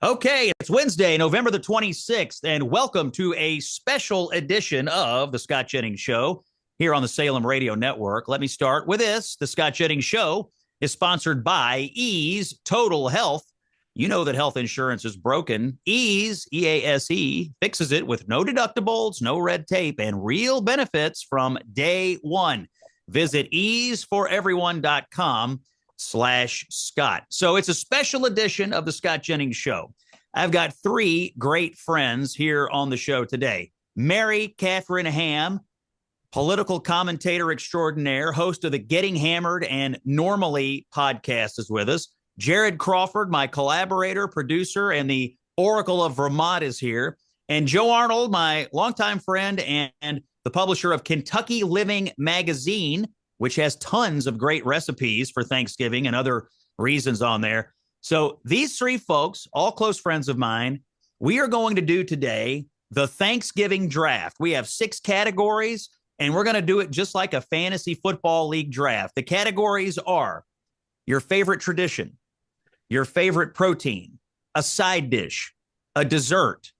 Okay, it's Wednesday, November the 26th, and welcome to a special edition of the Scott Jennings Show here on the Salem Radio Network. Let me start with this. The Scott Jennings Show is sponsored by Ease Total Health. You know that health insurance is broken. Ease, EASE, fixes it with no deductibles, no red tape, and real benefits from day one. Visit easeforeveryone.com/Scott. So it's a special edition of the Scott Jennings Show. I've got three great friends here on the show today. Mary Catherine Ham, political commentator extraordinaire, host of the Getting Hammered and Normally podcast, is with us. Jared Crawford, my collaborator, producer, and the Oracle of Vermont, is here. And Joe Arnold, my longtime friend and the publisher of Kentucky Living Magazine, which has tons of great recipes for Thanksgiving and other reasons on there. So these three folks, all close friends of mine, we are going to do today the Thanksgiving draft. We have 6 categories, and we're going to do it just like a fantasy football league draft. The categories are your favorite tradition, your favorite protein, a side dish, a dessert,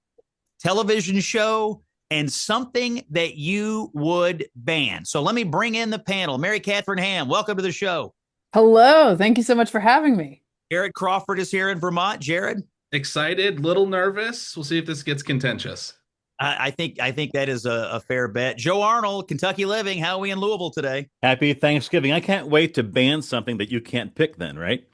television show, and something that you would ban. So let me bring in the panel. Mary Catherine Ham, welcome to the show. Hello. Thank you so much for having me. Jared Crawford is here in Vermont. Jared? Excited, little nervous. We'll see if this gets contentious. I think that is a fair bet. Joe Arnold, Kentucky Living. How are we in Louisville today? Happy Thanksgiving. I can't wait to ban something that you can't pick then, right?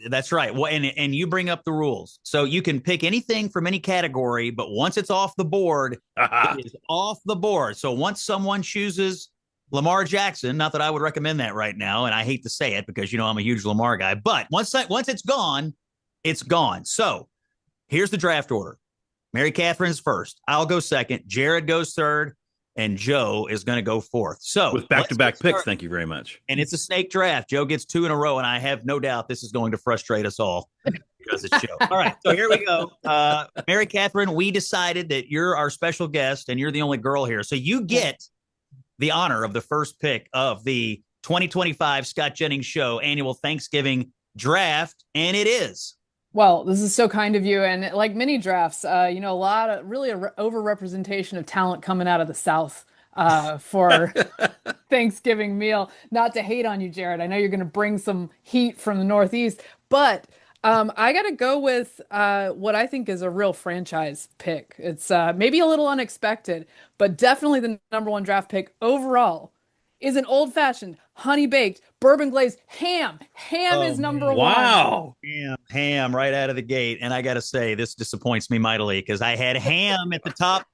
That's right. Well, and you bring up the rules. So you can pick anything from any category, but once it's off the board, it is off the board. So once someone chooses Lamar Jackson, not that I would recommend that right now, and I hate to say it because, I'm a huge Lamar guy, but once it's gone, it's gone. So here's the draft order. Mary Catherine's first. I'll go second. Jared goes third. And Joe is going to go fourth. So with back-to-back picks, thank you very much. And it's a snake draft. Joe gets 2 in a row, and I have no doubt this is going to frustrate us all because it's Joe. All right, so here we go. Mary Catherine, we decided that you're our special guest, and you're the only girl here. So you get the honor of the first pick of the 2025 Scott Jennings Show annual Thanksgiving draft, and it is. Well, this is so kind of you. And like many drafts, a lot of really overrepresentation of talent coming out of the South for Thanksgiving meal. Not to hate on you, Jared. I know you're going to bring some heat from the Northeast, but I got to go with what I think is a real franchise pick. It's maybe a little unexpected, but definitely the number one draft pick overall is an old-fashioned, honey-baked, bourbon-glazed ham. Ham is number one. Wow. Ham right out of the gate. And I got to say, this disappoints me mightily because I had ham at the top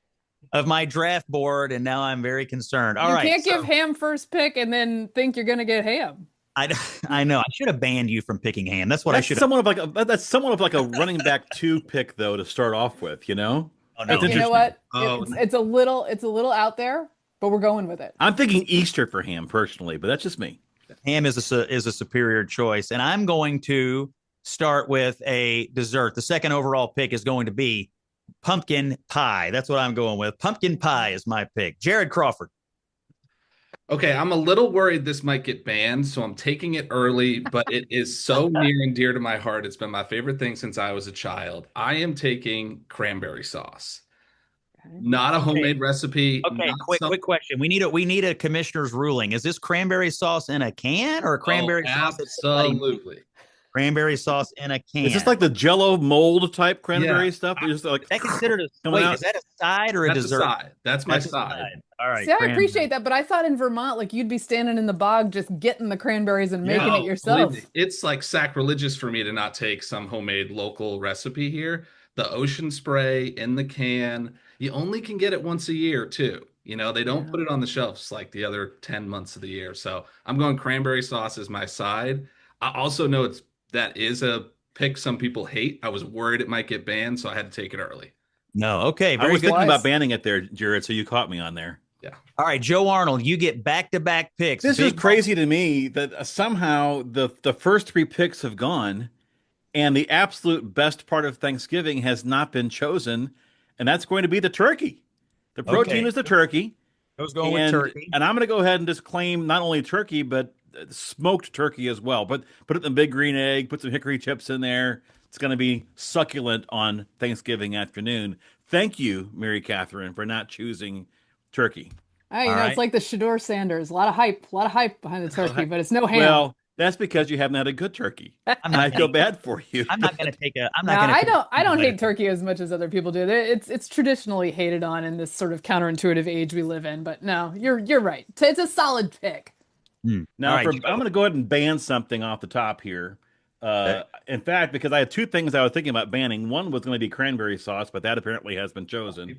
of my draft board, and now I'm very concerned. All right. You can't give ham first pick and then think you're going to get ham. I know. I should have banned you from picking ham. That's what I should have. That's somewhat of like a running back 2 pick, though, to start off with, Oh, no. You know what? It's a little out there, but we're going with it. I'm thinking Easter for ham personally, but that's just me. Ham is a superior choice, and I'm going to start with a dessert. The second overall pick is going to be pumpkin pie. That's what I'm going with. Pumpkin pie is my pick. Jared Crawford. Okay, I'm a little worried this might get banned, so I'm taking it early, but it is so near and dear to my heart. It's been my favorite thing since I was a child. I am taking cranberry sauce. Not a homemade recipe. Okay, quick question. We need a commissioner's ruling. Is this cranberry sauce in a can or cranberry sauce? Absolutely. Cranberry sauce in a can. Is this like the Jello mold type cranberry stuff? Is that considered is that a side or a dessert? That's a side. That's my side. All right. See, I appreciate that, but I thought in Vermont, like you'd be standing in the bog just getting the cranberries and making it yourself. It's like sacrilegious for me to not take some homemade local recipe here. The ocean spray in the can. You only can get it once a year, too. They don't put it on the shelves like the other 10 months of the year. So I'm going cranberry sauce as my side. I also know that is a pick some people hate. I was worried it might get banned, so I had to take it early. No, okay. I was thinking about banning it there, Jared, so you caught me on there. Yeah. All right, Joe Arnold, you get back-to-back picks. This is crazy to me that somehow the first 3 picks have gone, and the absolute best part of Thanksgiving has not been chosen, and that's going to be the turkey. The protein is the turkey. I was going with turkey. And I'm going to go ahead and just claim not only turkey, but smoked turkey as well. But put it in the big green egg, put some hickory chips in there, It's going to be succulent on Thanksgiving afternoon. Thank you, Mary Catherine, for not choosing turkey. Oh, All it's right. like the Shador Sanders. A lot of hype behind the turkey, but it's no ham. Well, that's because you haven't had a good turkey, I'm and not I gonna feel bad for you. I'm not gonna take a I'm not Nah, gonna take I don't a hate turkey as much as other people do. It's traditionally hated on in this sort of counterintuitive age we live in. But no, you're right. It's a solid pick. All Now, right, I'm going to go ahead and ban something off the top here. Joe. In fact, because I had two things I was thinking about banning. One was going to be cranberry sauce, but that apparently has been chosen.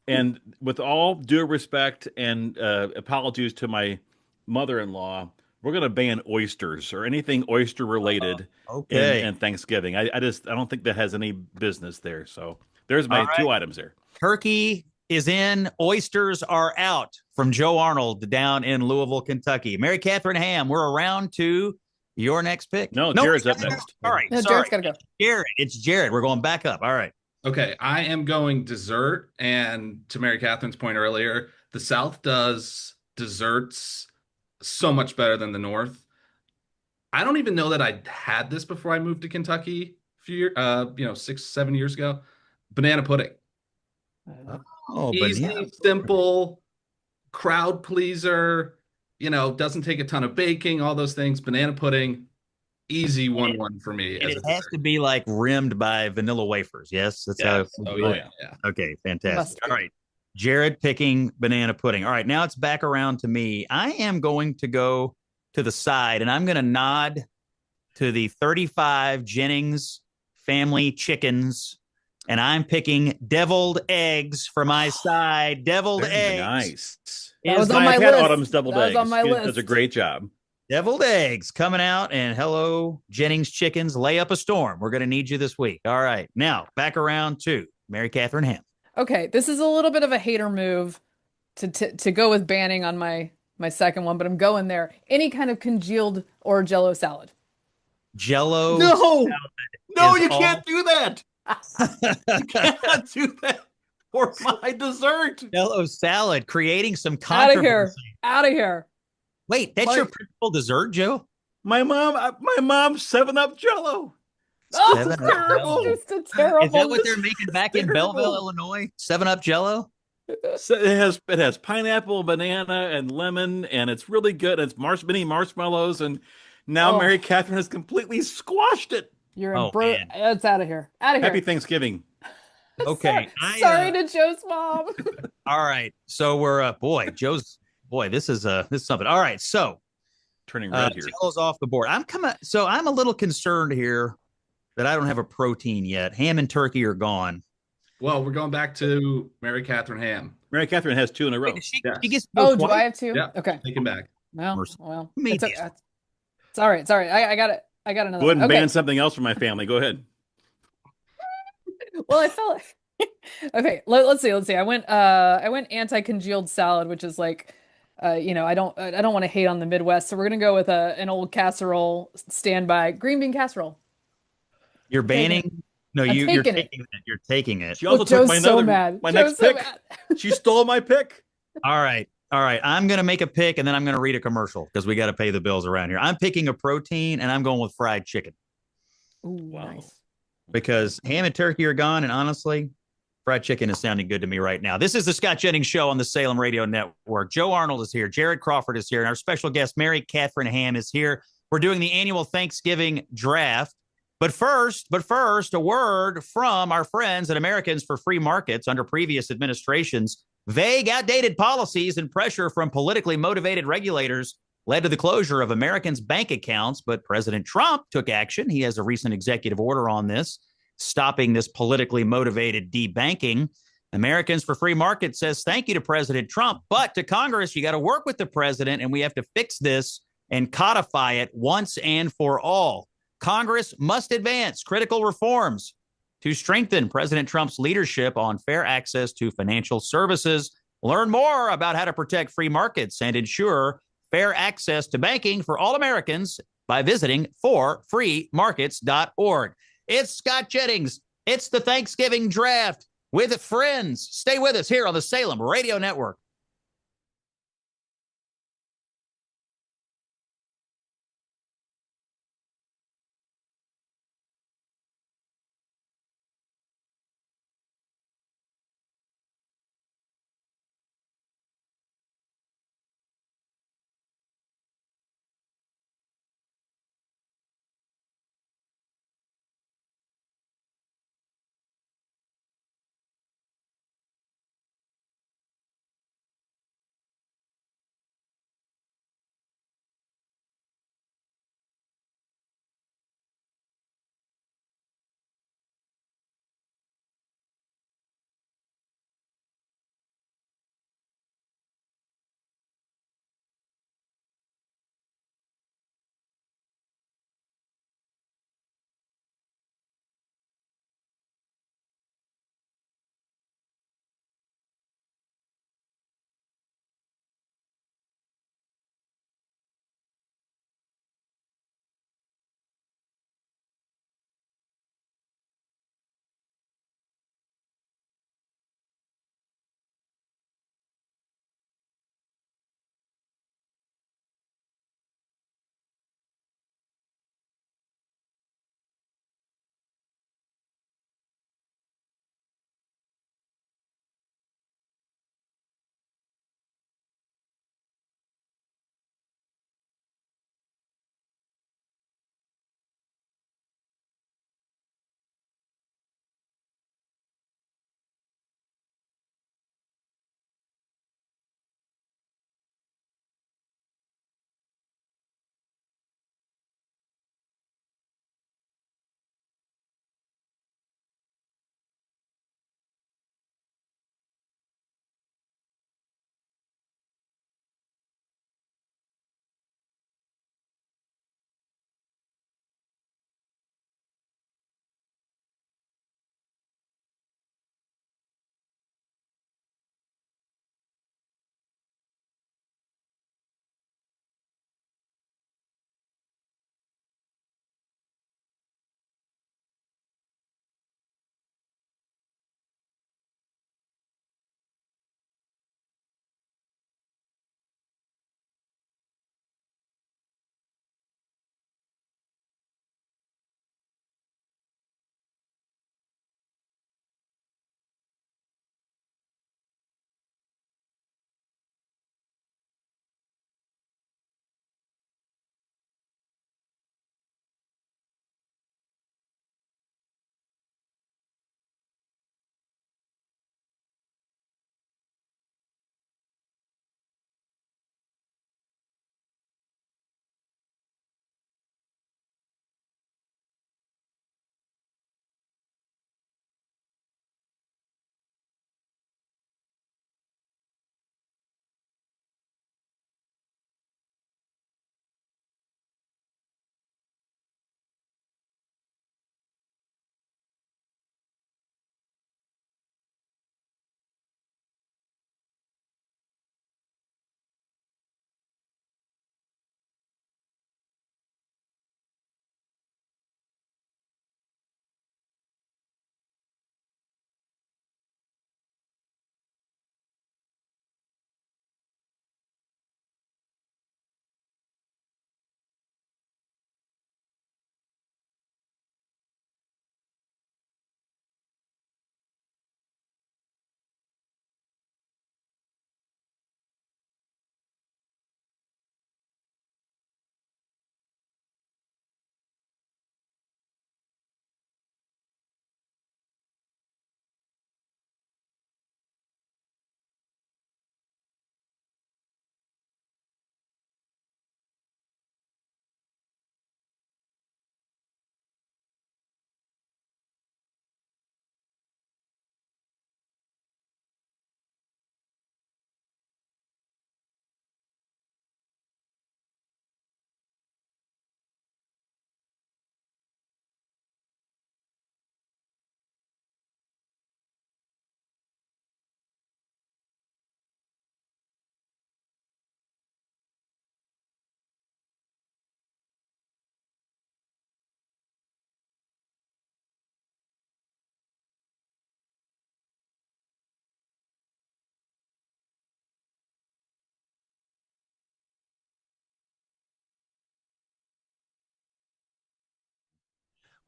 And with all due respect and apologies to my mother-in-law, we're going to ban oysters or anything oyster related Okay. in Thanksgiving. I don't think that has any business there. So there's All my right. two items there. Turkey is in, oysters are out from Joe Arnold down in Louisville, Kentucky. Mary Catherine Ham, we're around to your next pick. No, Jared's up next. Sorry, No, sorry. Jared's gotta go. Jared. It's Jared. We're going back up. All right. Okay, I am going dessert. And to Mary Catherine's point earlier, the South does desserts so much better than the North. I don't even know that I had this before I moved to Kentucky a few years, 6, 7 years ago. Banana pudding. Oh, banana. Easy, simple, crowd pleaser, doesn't take a ton of baking, all those things. Banana pudding, easy 1-1 for me And as it a has dessert. to be like rimmed by vanilla wafers. Yes, that's how. Yes. Oh, Oh yeah. yeah. Yeah. Okay, fantastic. Must All be. right. Jared picking banana pudding. All right, now it's back around to me. I am going to go to the side and I'm going to nod to the 35 Jennings family chickens. And I'm picking deviled eggs for my side. Deviled Very eggs nice. That is was the on my I've had list. Autumn's deviled That was on eggs. my She does a list. great job. deviled eggs coming out. And hello, Jennings chickens, lay up a storm. We're going to need you this week. All right. Now back around to Mary Catherine Ham. Okay, this is a little bit of a hater move to go with banning on my second one, but I'm going there. Any kind of congealed or Jello salad. Jello No, no, is you all can't do that. You cannot do that for my dessert. Jello salad, creating some Out of here. controversy. Out of here. Wait, that's My- your principal dessert, Joe? My mom's 7-Up Jello. Oh, Seven it's Up terrible. Jello. Just a Is that terrible. what they're making back in Belleville, Illinois? 7-Up Jello? So it has pineapple, banana, and lemon, and it's really good. It's mini marshmallows, and now Oh, Mary Catherine has completely squashed it. you're Oh bro. man. It's out of here. Out of Happy here. Thanksgiving. Sorry, Okay. sorry to Joe's mom. All right. So we're this is something. All right. So Turning red here. Jello's off the board. I'm a little concerned here that I don't have a protein yet. Ham and turkey are gone. Well, we're going back to Mary Catherine Ham. Mary Catherine has 2 in a row. Wait, Yes. she gets to go Oh, do twice? I have to? Yeah. Okay. Take him back. Well, Mercy. well, Who made it's, these? it's all right. It's all right. I got it. I got another Go ahead and one. Okay. ban something else from my family. Go ahead. Well, I felt okay. Let's see. I went anti-congealed salad, which is like, I don't want to hate on the Midwest, so we're gonna go with an old casserole standby green bean casserole. You're I'm taking it. banning. No, I'm you're taking it. taking it. You're taking it. She also Look, took Joe's so mad. my Joe's next so pick. mad. She stole my pick. All right. All right. I'm going to make a pick and then I'm going to read a commercial because we got to pay the bills around here. I'm picking a protein and I'm going with fried chicken Ooh, Wow. nice. because ham and turkey are gone. And honestly, fried chicken is sounding good to me right now. This is the Scott Jennings Show on the Salem Radio Network. Joe Arnold is here. Jared Crawford is here. And our special guest, Mary Catherine Ham, is here. We're doing the annual Thanksgiving draft. But first, a word from our friends at Americans for Free Markets. Under previous administrations, vague, outdated policies and pressure from politically motivated regulators led to the closure of Americans' bank accounts. But President Trump took action. He has a recent executive order on this, stopping this politically motivated debanking. Americans for Free Markets says thank you to President Trump, but to Congress, you got to work with the president, and we have to fix this and codify it once and for all. Congress must advance critical reforms to strengthen President Trump's leadership on fair access to financial services. Learn more about how to protect free markets and ensure fair access to banking for all Americans by visiting forfreemarkets.org. It's Scott Jennings. It's the Thanksgiving draft with friends. Stay with us here on the Salem Radio Network.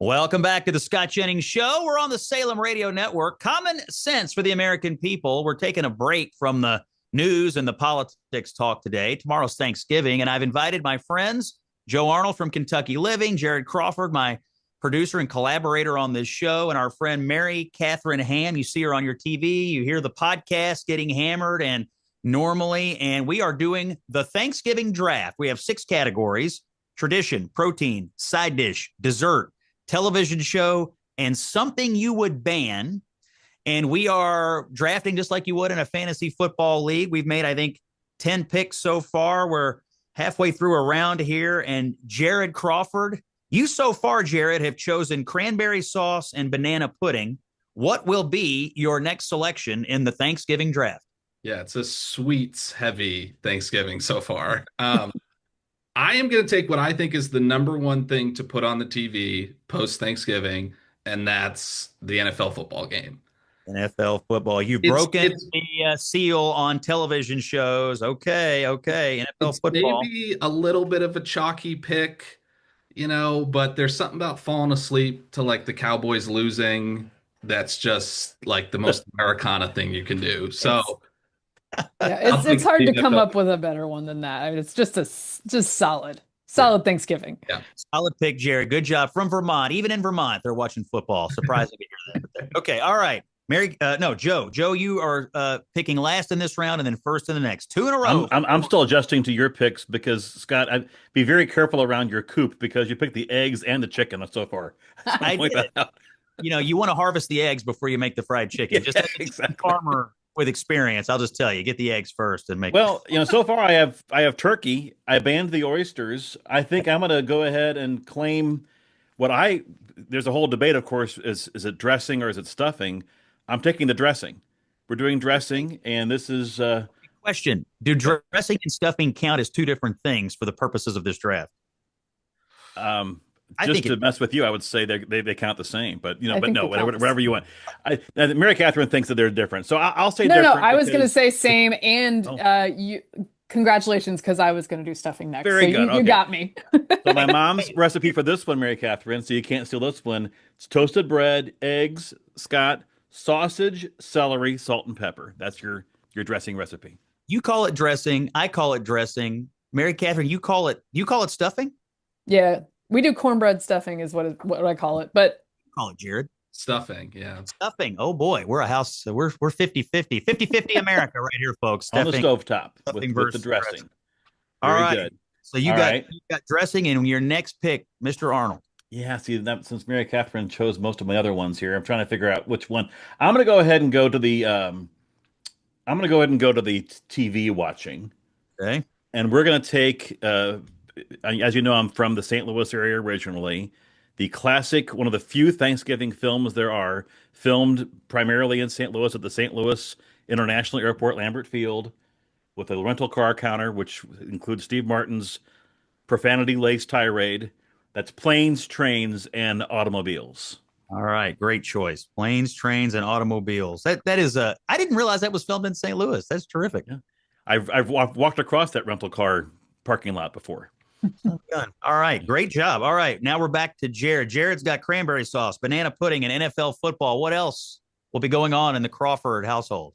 Welcome back to the Scott Jennings Show. We're on the Salem Radio Network. Common sense for the American people. We're taking a break from the news and the politics talk today. Tomorrow's Thanksgiving, and I've invited my friends, Joe Arnold from Kentucky Living, Jared Crawford, my producer and collaborator on this show, and our friend Mary Catherine Ham. You see her on your TV. You hear the podcast Getting Hammered and Normally, and we are doing the Thanksgiving draft. We have 6 categories: tradition, protein, side dish, dessert, television show, and something you would ban. And we are drafting just like you would in a fantasy football league. We've made, I think, 10 picks so far. We're halfway through a round here. And Jared Crawford, you so far, Jared, have chosen cranberry sauce and banana pudding. What will be your next selection in the Thanksgiving draft? Yeah, it's a sweets heavy Thanksgiving so far. I am going to take what I think is the number one thing to put on the TV post Thanksgiving, and that's the NFL football game. NFL football. You've broken the seal on television shows. Okay. NFL football. Maybe a little bit of a chalky pick, but there's something about falling asleep to like the Cowboys losing. That's just like the most Americana thing you can do. So yeah, it's hard to come up with a better one than that. I mean, it's just solid Thanksgiving. Yeah. Solid pick, Jared. Good job. From Vermont. Even in Vermont, they're watching football. Surprising to hear that. Okay. All right. Joe. Joe, you are picking last in this round and then first in the next. 2 in a row. I'm still adjusting to your picks because, Scott, I'd be very careful around your coop because you picked the eggs and the chicken so far. I did. You want to harvest the eggs before you make the fried chicken. Yeah, just exactly. Farmer with experience, I'll just tell you, get the eggs first and make. Well, so far I have turkey. I banned the oysters. I think I'm going to go ahead and claim there's a whole debate, of course, is it dressing or is it stuffing? I'm taking the dressing. We're doing dressing, and this is question. Do dressing and stuffing count as 2 different things for the purposes of this draft? Just to mess with you, I would say they count the same, but whatever you want. Mary Catherine thinks that they're different, so I'll say no. different. No, I was going to say same, and you. Congratulations, because I was going to do stuffing next. Very good. You got me. So my mom's recipe for this one, Mary Catherine, so you can't steal this one. It's toasted bread, eggs, Scott, sausage, celery, salt, and pepper. That's your dressing recipe. You call it dressing. I call it dressing. Mary Catherine, you call it stuffing? Yeah. We do cornbread stuffing is what I call it, but call it, Jared. Stuffing, yeah. Stuffing. Oh boy, we're a house. We're 50-50. 50-50 America right here, folks. On the stovetop with the dressing. Dressing. All right. Good. So you got dressing, and your next pick, Mr. Arnold. Yeah, see, since Mary Catherine chose most of my other ones here, I'm trying to figure out which one. I'm going to go ahead and go to the TV watching. Okay. And we're going to take as you know, I'm from the St. Louis area originally. The classic, one of the few Thanksgiving films there are, filmed primarily in St. Louis at the St. Louis International Airport, Lambert Field, with a rental car counter, which includes Steve Martin's profanity-laced tirade. That's Planes, Trains, and Automobiles. All right, great choice. Planes, Trains, and Automobiles. That is I didn't realize that was filmed in St. Louis. That's terrific. Yeah. I've walked across that rental car parking lot before. All right, great job. All right, now we're back to Jared. Jared's got cranberry sauce, banana pudding, and NFL football. What else will be going on in the Crawford household?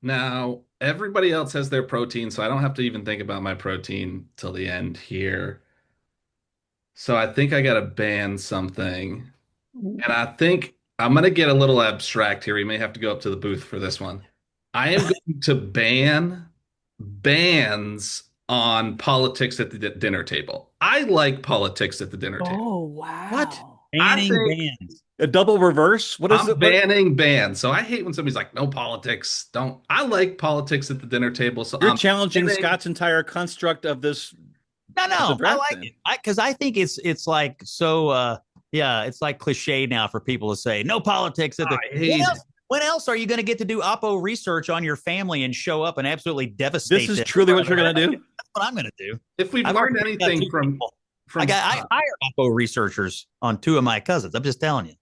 Now, everybody else has their protein, so I don't have to even think about my protein till the end here. So I think I got to ban something. And I think I'm going to get a little abstract here. We may have to go up to the booth for this one. I am going to ban bans on politics at the dinner table. I like politics at the dinner table. Oh, wow. What? Banning bans. A double reverse? What is it? Banning bans. So I hate when somebody's like, no politics. Don't. I like politics at the dinner table. So you're challenging Scott's entire construct of this. No, I like it. Because I think it's like so, it's like cliche now for people to say, no politics at the When else are you going to get to do Oppo research on your family and show up and absolutely devastate them? This is truly what you're going to do? That's what I'm going to do. If we've learned anything from I hire Oppo researchers on 2 of my cousins. I'm just telling you.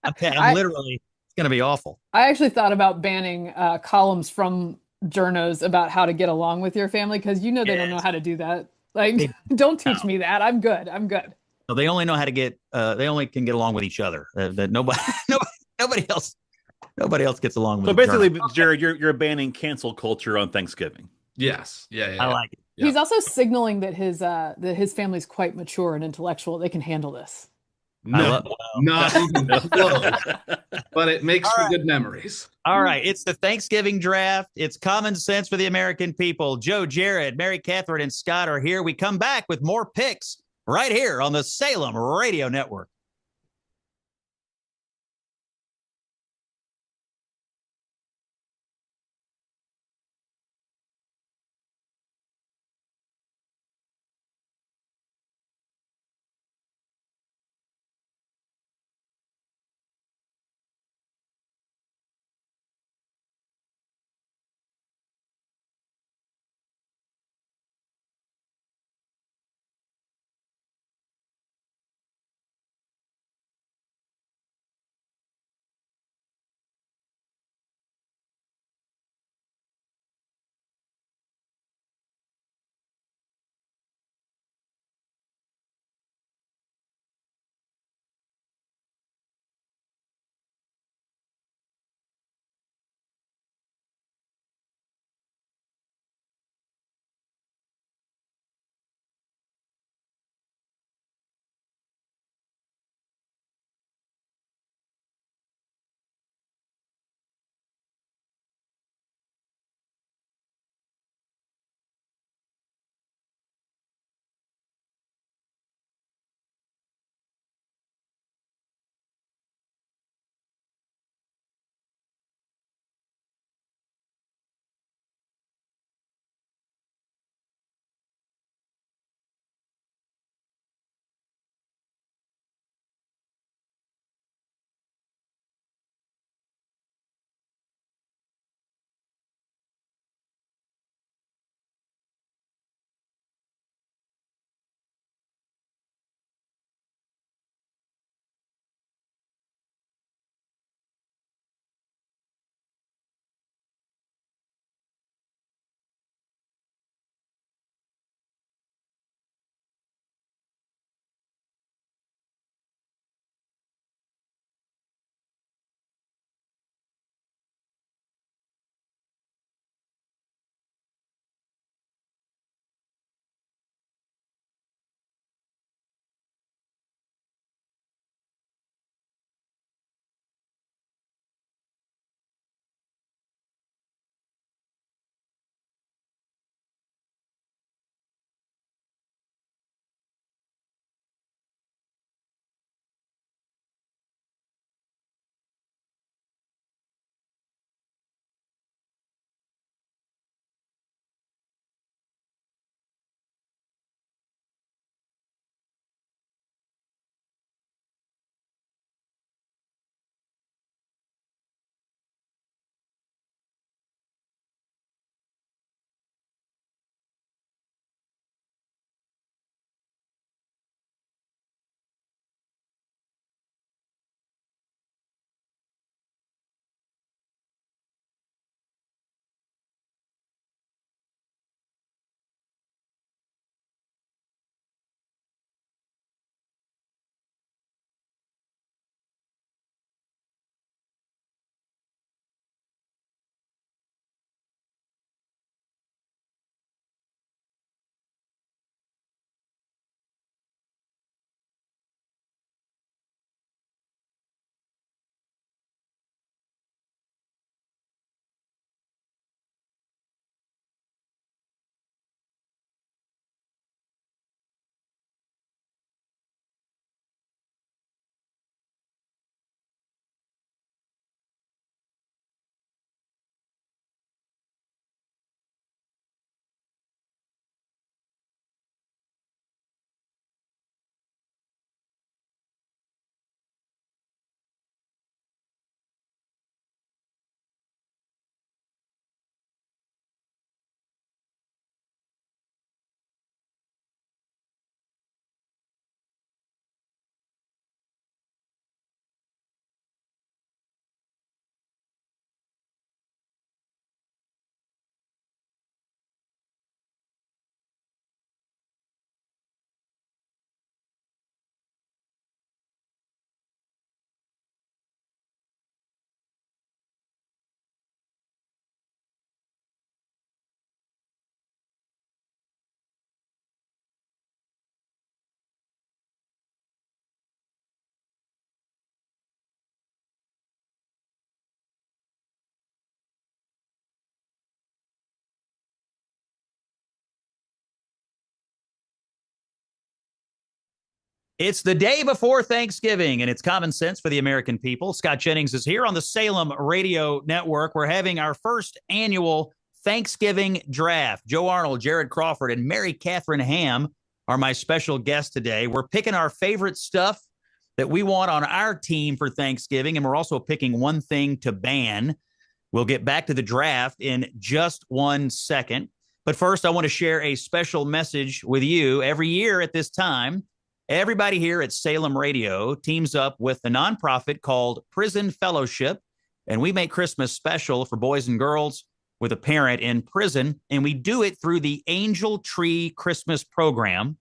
I'm literally, it's going to be awful. I actually thought about banning columns from journos about how to get along with your family because they don't know how to do that. Like, don't teach me that. I'm good. So they only know how to get. They only can get along with each other. That nobody, nobody else gets along with. So the German. basically, Jared, you're banning cancel culture on Thanksgiving. Yes. Yeah. Yeah. I Yeah. like it. Yeah. He's also signaling that his family's quite mature and intellectual. They can handle this. I No, love. not even close. But it makes All for right. good memories. All right, it's the Thanksgiving draft. It's common sense for the American people. Joe, Jared, Mary Catherine, and Scott are here. We come back with more picks right here on the Salem Radio Network. It's the day before Thanksgiving, and it's common sense for the American people. Scott Jennings is here on the Salem Radio Network. We're having our first annual Thanksgiving draft. Joe Arnold, Jared Crawford, and Mary Catherine Ham are my special guests today. We're picking our favorite stuff that we want on our team for Thanksgiving, and we're also picking one thing to ban. We'll get back to the draft in just 1 second. But first, I want to share a special message with you. Every year at this time, everybody here at Salem Radio teams up with a nonprofit called Prison Fellowship, and we make Christmas special for boys and girls with a parent in prison, and we do it through the Angel Tree Christmas program.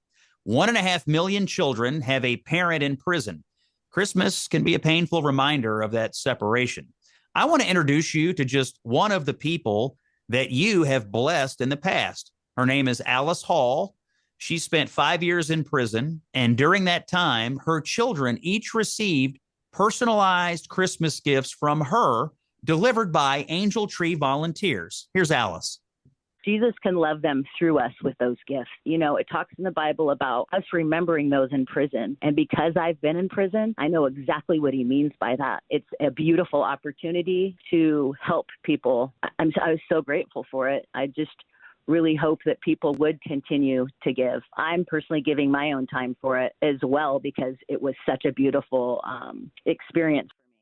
1.5 million children have a parent in prison. Christmas can be a painful reminder of that separation. I want to introduce you to just one of the people that you have blessed in the past. Her name is Alice Hall. She spent 5 years in prison, and during that time, her children each received personalized Christmas gifts from her delivered by Angel Tree volunteers. Here's Alice. Jesus can love them through us with those gifts. You know, it talks in the Bible about us remembering those in prison. And because I've been in prison, I know exactly what he means by that. It's a beautiful opportunity to help people. I was so grateful for it. I just really hope that people would continue to give. I'm personally giving my own time for it as well because it was such a beautiful experience for me.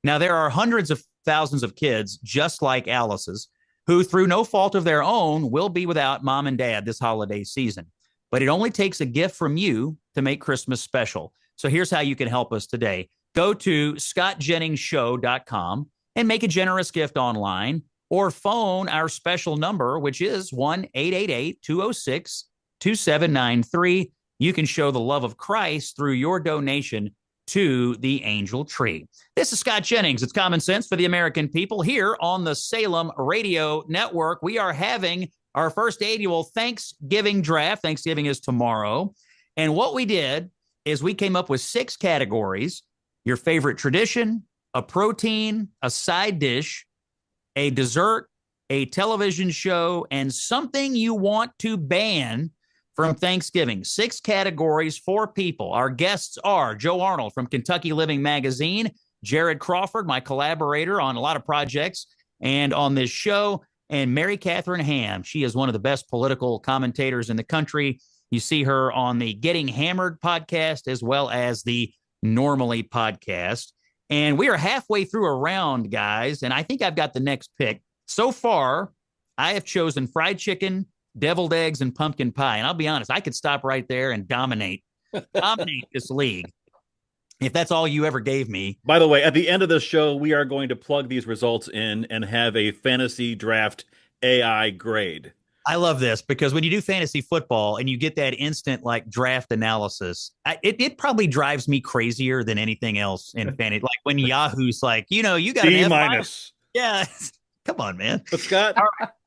Now, there are hundreds of thousands of kids just like Alice's who, through no fault of their own, will be without mom and dad this holiday season. But it only takes a gift from you to make Christmas special. So here's how you can help us today. Go to scottjenningsshow.com and make a generous gift online, or phone our special number, which is 1-888-206-2793. You can show the love of Christ through your donation to the Angel Tree. This is Scott Jennings. It's Common Sense for the American people here on the Salem Radio Network. We are having our first annual Thanksgiving draft. Thanksgiving is tomorrow. And what we did is we came up with 6 categories: your favorite tradition, a protein, a side dish, a dessert, a television show, and something you want to ban from Thanksgiving. 6 categories, 4 people. Our guests are Joe Arnold from Kentucky Living Magazine, Jared Crawford, my collaborator on a lot of projects and on this show, and Mary Catherine Ham. She is one of the best political commentators in the country. You see her on the Getting Hammered podcast as well as the Normally podcast. And we are halfway through a round, guys, and I think I've got the next pick. So far, I have chosen fried chicken, deviled eggs, and pumpkin pie. And I'll be honest, I could stop right there and dominate this league if that's all you ever gave me. By the way, at the end of the show, we are going to plug these results in and have a fantasy draft AI grade. I love this because when you do fantasy football and you get that instant like draft analysis, it probably drives me crazier than anything else in fantasy. Like when Yahoo's like, you got D an minus. Yeah. Come on, man. But Scott,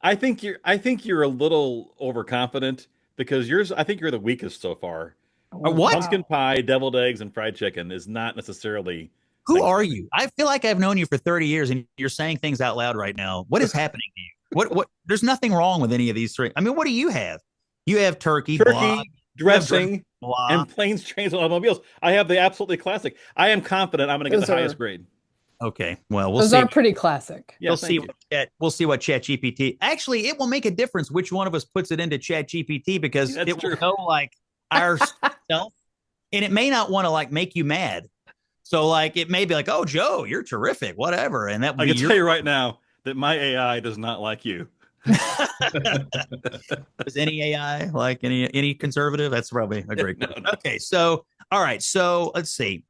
I think you're a little overconfident because I think you're the weakest so far. What? Pumpkin pie, deviled eggs, and fried chicken is not necessarily. Who are you? I feel like I've known you for 30 years and you're saying things out loud right now. What is happening to you? What? There's nothing wrong with any of these 3. I mean, what do you have? You have turkey, blah, dressing, blah, and planes, trains, and automobiles. I have the absolutely classic. I am confident I'm going to get the highest grade. Okay, well, we'll Those see. are pretty classic. Yeah, we'll see what ChatGPT. Actually, it will make a difference which one of us puts it into ChatGPT because it will know like our self, and it may not want to like make you mad. So like it may be like, "Oh, Joe, you're terrific, whatever," and that I can tell you right now that my AI does not like you. Is any AI like any conservative? That's probably a great question. No. Okay, so all right, so let's see.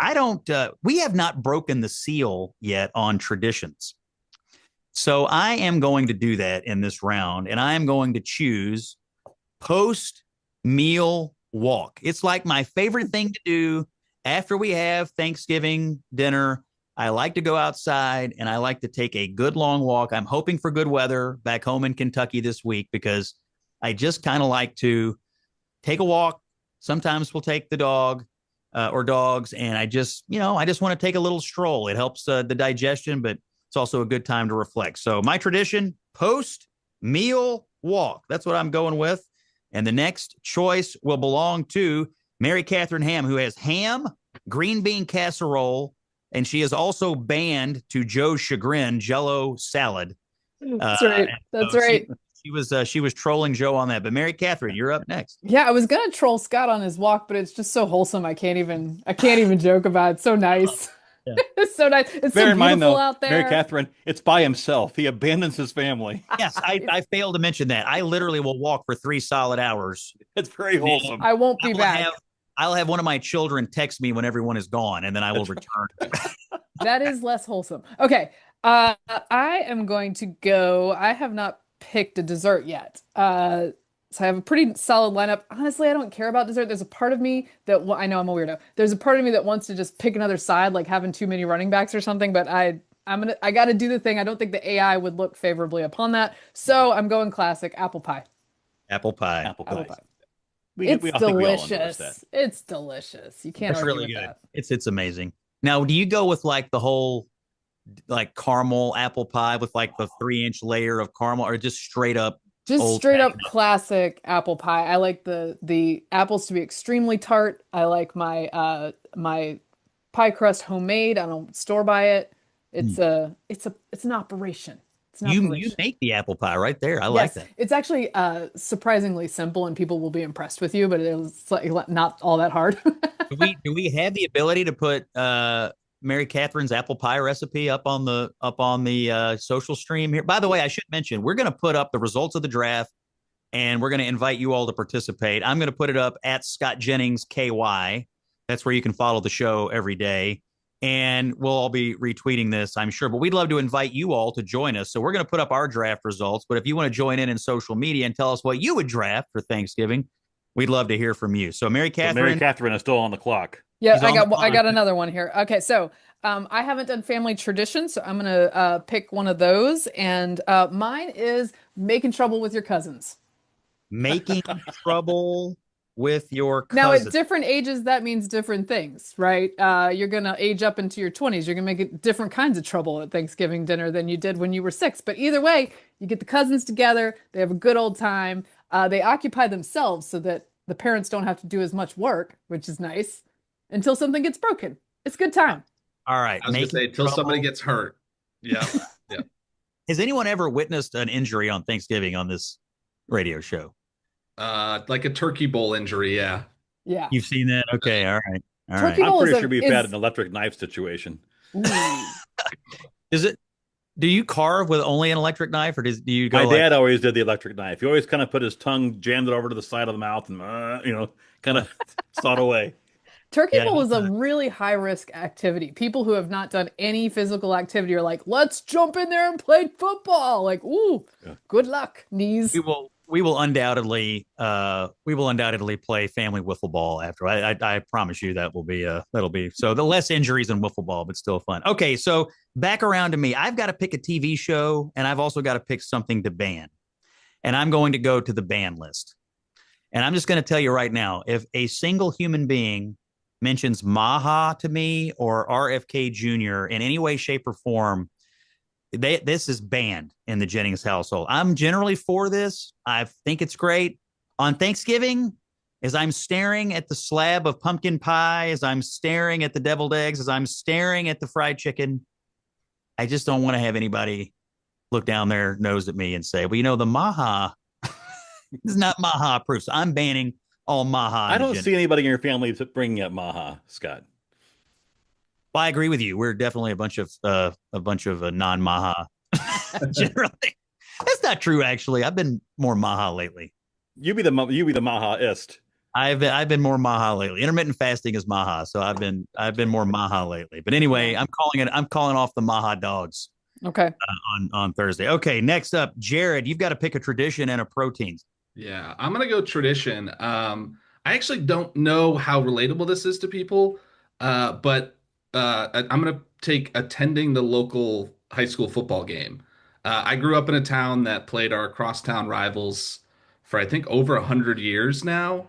We have not broken the seal yet on traditions. So I am going to do that in this round, and I am going to choose post-meal walk. It's like my favorite thing to do after we have Thanksgiving dinner. I like to go outside and I like to take a good long walk. I'm hoping for good weather back home in Kentucky this week because I just kind of like to take a walk. Sometimes we'll take the dog or dogs. And I just want to take a little stroll. It helps the digestion, but it's also a good time to reflect. So my tradition, post-meal walk. That's what I'm going with. And the next choice will belong to Mary Catherine Ham, who has ham, green bean casserole, and she is also banned, to Joe's chagrin, Jello salad. That's right. That's So right. she was trolling Joe on that. But Mary Catherine, you're up next. Yeah, I was gonna troll Scott on his walk, but it's just so wholesome. I can't even joke about it. It's so nice. Yeah. It's so nice. It's Bear so in mind, beautiful though, out Mary there. Catherine, it's by himself. He abandons his family. Yes, I failed to mention that. I literally will walk for 3 solid hours. It's very wholesome. I won't I be will back. I'll have one of my children text me when everyone is gone, and then I will return. That is less wholesome. Okay. I am going to go. I have not picked a dessert yet. So I have a pretty solid lineup. Honestly, I don't care about dessert. There's a part of me that I know I'm a weirdo. There's a part of me that wants to just pick another side, like having too many running backs or something. But I got to do the thing. I don't think the AI would look favorably upon that. So I'm going classic apple pie. Apple pie. Apple Apple pie. pie. I think we all endorse that. Delicious. It's delicious. You can't That's argue really with good. that. It's amazing. Now, do you go with like the whole like caramel apple pie with like the 3-inch layer of caramel, or just straight up Just old straight up fashioned? classic apple pie. I like the apples to be extremely tart. I like my pie crust homemade. I don't store buy it. Hmm. It's an operation. It's an You operation. make the apple pie right there. I like Yes, that. it's actually surprisingly simple and people will be impressed with you, but it's like not all that hard. Do we have the ability to put Mary Catherine's apple pie recipe up on the social stream here? By the way, I should mention we're going to put up the results of the draft, and we're going to invite you all to participate. I'm going to put it up at Scott Jennings KY. That's where you can follow the show every day. And we'll all be retweeting this, I'm sure. But we'd love to invite you all to join us. So we're going to put up our draft results. But if you want to join in social media and tell us what you would draft for Thanksgiving, we'd love to hear from you. So Mary So Mary Catherine, Catherine is still on the clock. Yeah, she's on the I clock. got another one here. Okay, so I haven't done family traditions, so I'm gonna pick one of those, and mine is making trouble with your cousins. Making trouble with your Now, at cousin. different ages, that means different things, right? You're gonna age up into your 20s. You're gonna make it different kinds of trouble at Thanksgiving dinner than you did when you were 6. But either way, you get the cousins together. They have a good old time. They occupy themselves so that the parents don't have to do as much work, which is nice, until something gets broken. It's a good time. All right, I was gonna making say till somebody trouble. gets hurt. Yeah. Yeah. Has anyone ever witnessed an injury on Thanksgiving on this radio show? Like a turkey bowl injury, yeah. Yeah. You've seen that? Okay, all right, all Turkey right. I'm bowl pretty is sure a we've had is an electric knife situation. ooh. Is it? Do you carve with only an electric knife, or do you My go like? dad always did the electric knife. He always kind of put his tongue, jammed it over to the side of the mouth, and kind of sawed away. Turkey Yeah, bowl is a really high risk activity. People who have not done any physical activity are like, let's jump in there and play football. Like, ooh, Yeah. good luck, knees. we will undoubtedly play family wiffle ball after. I promise you that'll be so the less injuries in wiffle ball, but still fun. Okay, so back around to me. I've got to pick a TV show, and I've also got to pick something to ban, and I'm going to go to the ban list. And I'm just going to tell you right now, if a single human being mentions Maha to me or RFK Jr. in any way, shape, or form, this is banned in the Jennings household. I'm generally for this. I think it's great. On Thanksgiving, as I'm staring at the slab of pumpkin pie, as I'm staring at the deviled eggs, as I'm staring at the fried chicken, I just don't want to have anybody look down their nose at me and say, well, the Maha is not Maha proof. So I'm banning all Maha. I don't see anybody in your family bringing up Maha, Scott. Well, I agree with you. We're definitely a bunch of non-Maha. Generally, that's not true. Actually, I've been more Maha lately. You be the Mahaist. I've been more Maha lately. Intermittent fasting is Maha, so I've been more Maha lately. But anyway, I'm calling off the Maha dogs Okay. on Thursday. Okay, next up, Jared, you've got to pick a tradition and a protein. Yeah, I'm gonna go tradition. I actually don't know how relatable this is to people, but I'm gonna take attending the local high school football game. I grew up in a town that played our crosstown rivals for I think over 100 years now.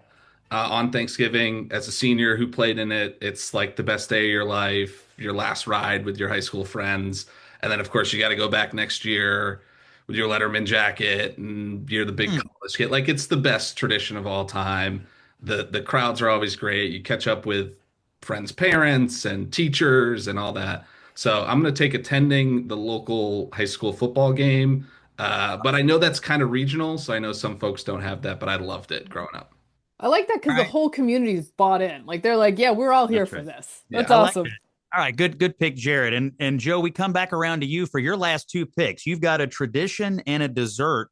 On Thanksgiving, as a senior who played in it, it's like the best day of your life, your last ride with your high school friends, and then of course you got to go back next year with your Letterman jacket and you're the big college kid. Like it's the best tradition of all time. The crowds are always great. You catch up with friends' parents and teachers and all that. So I'm going to take attending the local high school football game. But I know that's kind of regional, so I know some folks don't have that, but I loved it growing up. I like that because All the right. whole community's bought in. Like they're like, yeah, we're all here That's for right. this. That's Yeah. I like awesome. that. All right, good pick, Jared. And Joe, we come back around to you for your last two picks. You've got a tradition and a dessert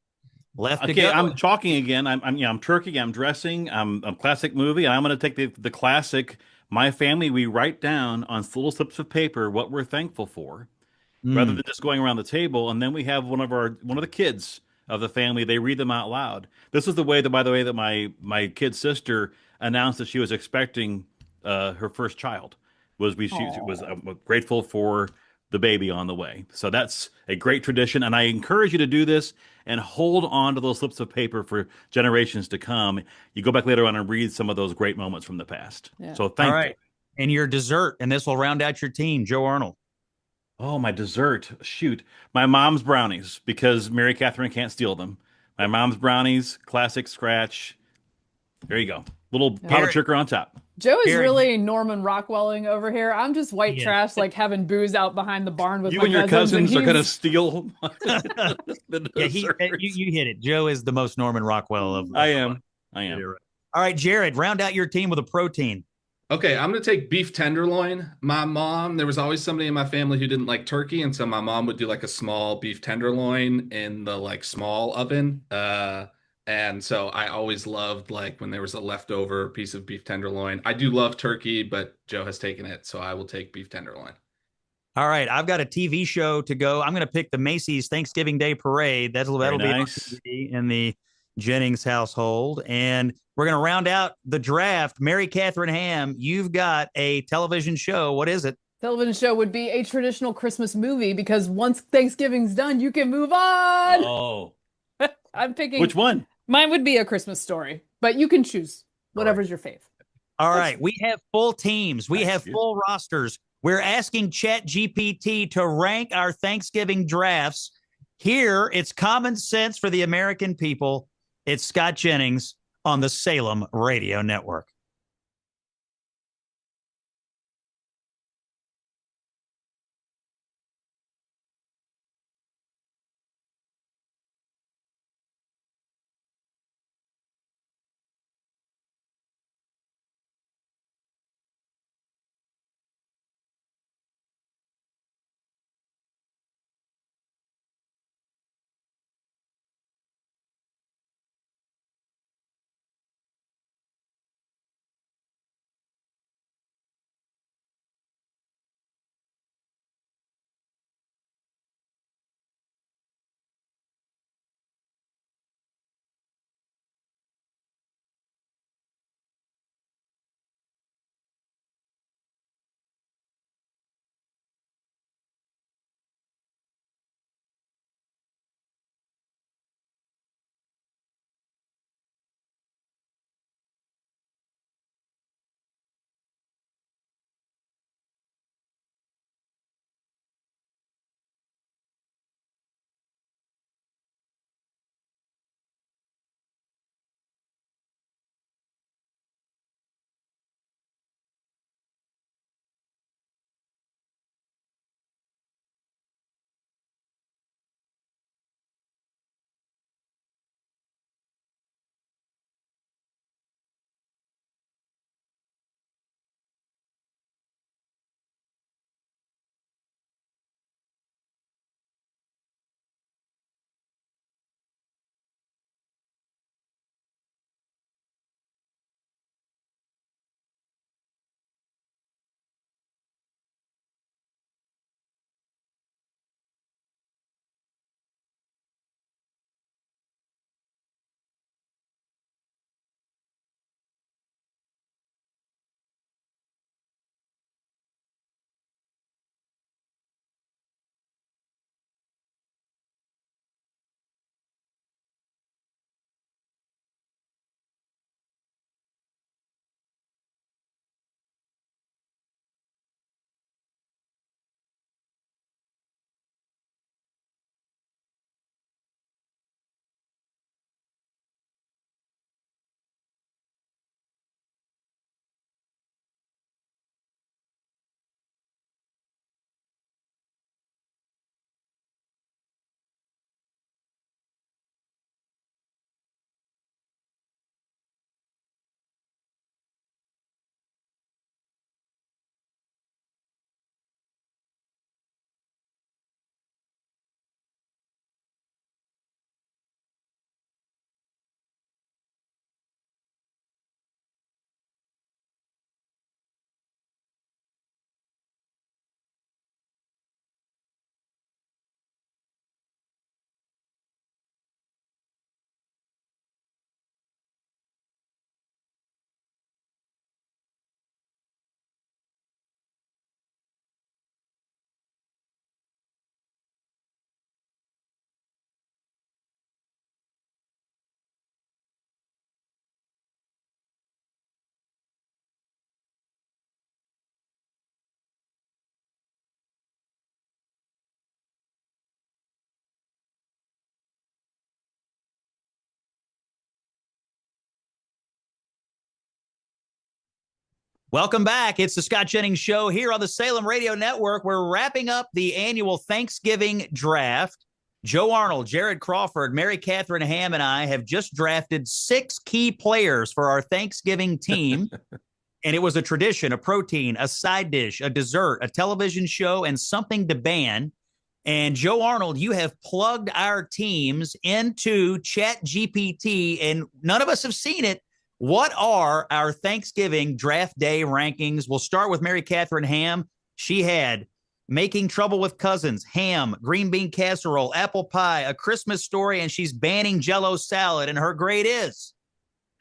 left to Okay, go. I'm chalking again. I'm turkey. I'm dressing. I'm classic movie. I'm going to take the classic. My family, we write down on little slips of paper what we're thankful for, rather Mm. than just going around the table. And then we have one of the kids of the family. They read them out loud. This is the way that, by the way, that my kid's sister announced that she was expecting her first child. She was Oh, grateful for the baby on the way. So that's a great tradition, and I encourage you to do this and hold on to those slips of paper for generations to come. You go back later on and read some of those great moments from the past. yeah. So All thankful. right. And your dessert, and this will round out your team, Joe Arnold. Oh, my dessert. Shoot. My mom's brownies, because Mary Catherine can't steal them. My mom's brownies, classic scratch. There you go. Little Yeah. powdered Jared, sugar on top. Joe is Jared, really Norman Rockwelling over here. I'm just white yeah. trash, like having booze out behind the barn with You my and your cousins, and cousins are going to he's steal the Yeah, desserts. you hit it. Joe is the most Norman Rockwell I of the bunch. am. I You did it am. right. All right, Jared, round out your team with a protein. Okay, I'm gonna take beef tenderloin. My mom, there was always somebody in my family who didn't like turkey, and so my mom would do like a small beef tenderloin in the like small oven. And so I always loved like when there was a leftover piece of beef tenderloin. I do love turkey, but Joe has taken it, so I will take beef tenderloin. All right, I've got a TV show to go. I'm going to pick the Macy's Thanksgiving Day Parade. Very That'll be on nice. TV in the Jennings household, and we're going to round out the draft. Mary Catherine Ham, you've got a television show. What is it? television show would be a traditional Christmas movie because once Thanksgiving's done, you can move on. Oh, I'm picking which one? mine would be A Christmas Story, but you can choose Story. whatever's your fave. All That's right, we have full teams. We have nice. full rosters. We're asking ChatGPT to rank our Thanksgiving drafts. Here, it's common sense for the American people. It's Scott Jennings on the Salem Radio Network. Welcome back. It's the Scott Jennings Show here on the Salem Radio Network. We're wrapping up the annual Thanksgiving draft. Joe Arnold, Jared Crawford, Mary Catherine Ham, and I have just drafted 6 key players for our Thanksgiving team. And it was a tradition, a protein, a side dish, a dessert, a television show, and something to ban. And Joe Arnold, you have plugged our teams into Chat GPT, and none of us have seen it. What are our Thanksgiving draft day rankings? We'll start with Mary Catherine Ham. She had Making Trouble with Cousins, ham, green bean casserole, apple pie, A Christmas Story, and she's banning Jell-O salad, and her grade is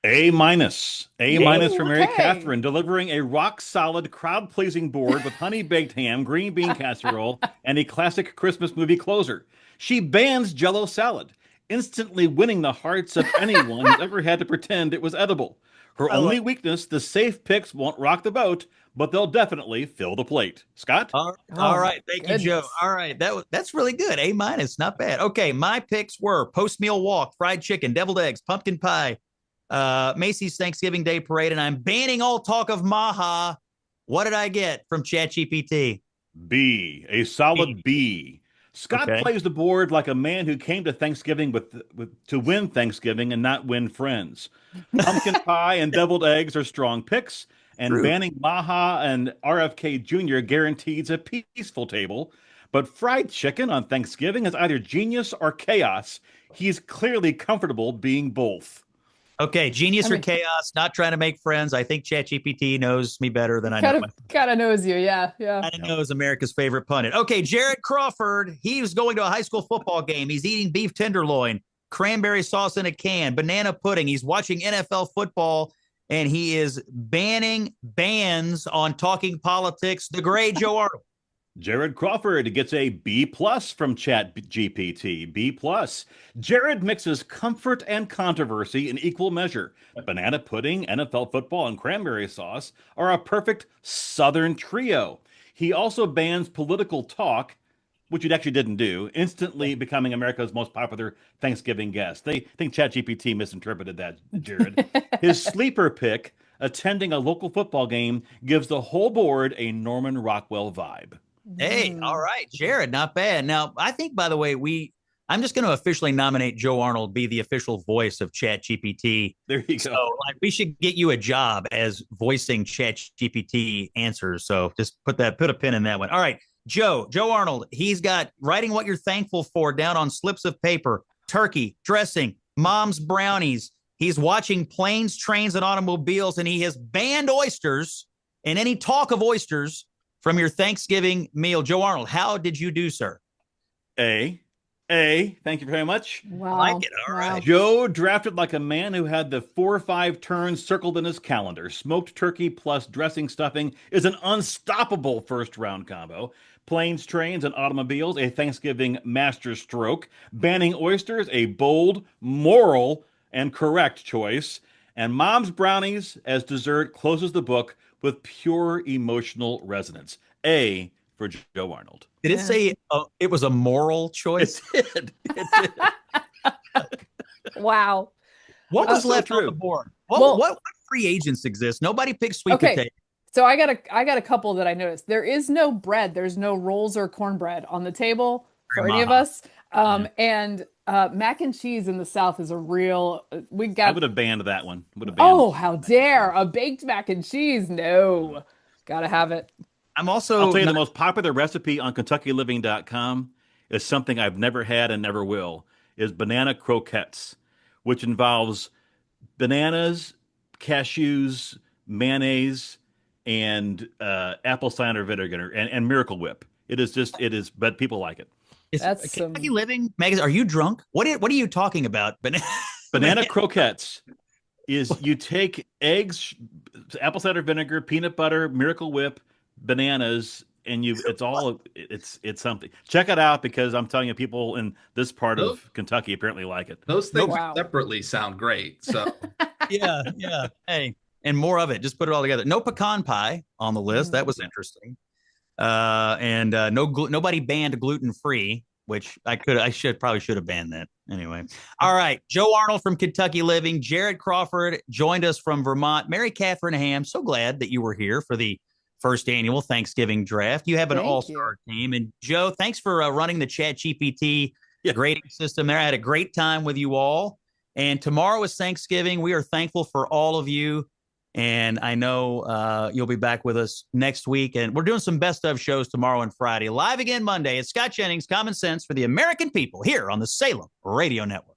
A minus. A minus for Mary Okay. Catherine, delivering a rock-solid, crowd-pleasing board with honey-baked ham, green bean casserole, and a classic Christmas movie closer. She bans Jell-O salad, instantly winning the hearts of anyone who's ever had to pretend it was edible. Her only weakness, the safe picks won't rock the boat, but they'll definitely fill the plate. Scott? all Oh, right. Thank you, Joe. goodness. All right. That's really good. A minus, not bad. Okay. My picks were post-meal walk, fried chicken, deviled eggs, pumpkin pie, Macy's Thanksgiving Day Parade, and I'm banning all talk of Maha. What did I get from ChatGPT? B, a solid B. Scott Okay. plays the board like a man who came to Thanksgiving to win Thanksgiving and not win friends. Pumpkin pie and deviled eggs are strong picks, and True. banning Maha and RFK Jr. guarantees a peaceful table. But fried chicken on Thanksgiving is either genius or chaos. He's clearly comfortable being both. Okay, genius I or mean- chaos, not trying to make friends. I think ChatGPT knows me better than I know myself. Kind of knows you. Yeah. Kind of knows America's favorite pundit. Okay, Jared Crawford, he's going to a high school football game. He's eating beef tenderloin, cranberry sauce in a can, banana pudding. He's watching NFL football, and he is banning bans on talking politics. The great Joe Arnold. Jared Crawford gets a B plus from Chat GPT. B plus. Jared mixes comfort and controversy in equal measure. Banana pudding, NFL football, and cranberry sauce are a perfect Southern trio. He also bans political talk, which he actually didn't do, instantly becoming America's most popular Thanksgiving guest. They think ChatGPT misinterpreted that, Jared. His sleeper pick, attending a local football game, gives the whole board a Norman Rockwell vibe. Hey, all right, Jared, not bad. Now, I think, by the way, I'm just going to officially nominate Joe Arnold be the official voice of ChatGPT. There you go. So, like, we should get you a job as voicing ChatGPT answers. So, just put a pin in that one. All right, Joe Arnold. He's got writing what you're thankful for down on slips of paper: turkey, dressing, mom's brownies. He's watching planes, trains, and automobiles, and he has banned oysters and any talk of oysters from your Thanksgiving meal. Joe Arnold, how did you do, sir? A. Thank you very much. Wow. I like it. All Wow. right. Joe drafted like a man who had the 4 or 5 turns circled in his calendar. Smoked turkey plus dressing stuffing is an unstoppable first round combo. Planes, trains, and automobiles, a Thanksgiving master stroke. Banning oysters, a bold, moral, and correct choice. And mom's brownies as dessert closes the book with pure emotional resonance. A for Joe Arnold. Did it say it was a moral choice? It did. Wow. What was so left on true. the board? Well- What free agents exist? Nobody picks sweet Okay. potato. So I got a couple that I noticed. There is no bread. There's no rolls or cornbread on the table for any of Grandma. us. And mac and cheese in the South is a real. We I got. would have banned that one. Would have banned. Oh, how dare a baked mac and cheese? No, gotta have it. I'm also I'll tell you, the most popular recipe on KentuckyLiving.com is something I've never had and never will, is banana croquettes, which involves bananas, cashews, mayonnaise, and apple cider vinegar and Miracle Whip. It is, but people like it. That's Kentucky Living magazine. Are you drunk? What are you talking about? Banana croquettes is you take eggs, apple cider vinegar, peanut butter, Miracle Whip, bananas, and it's something. Check it out, because I'm telling you, people in this part of Kentucky apparently like it. Those things Wow. separately sound great. So yeah. Hey, and more of it. Just put it all together. No pecan pie on the list. That was interesting. And nobody banned gluten free. which I should have banned that anyway. All right. Joe Arnold from Kentucky Living, Jared Crawford joined us from Vermont. Mary Catherine Ham, so glad that you were here for the first annual Thanksgiving draft. You have an all-star team. And Joe, thanks for running the ChatGPT grading system there. I had a great time with you all. And tomorrow is Thanksgiving. We are thankful for all of you. And I know you'll be back with us next week. And we're doing some best of shows tomorrow and Friday. Live again Monday. It's Scott Jennings, Common Sense for the American people here on the Salem Radio Network.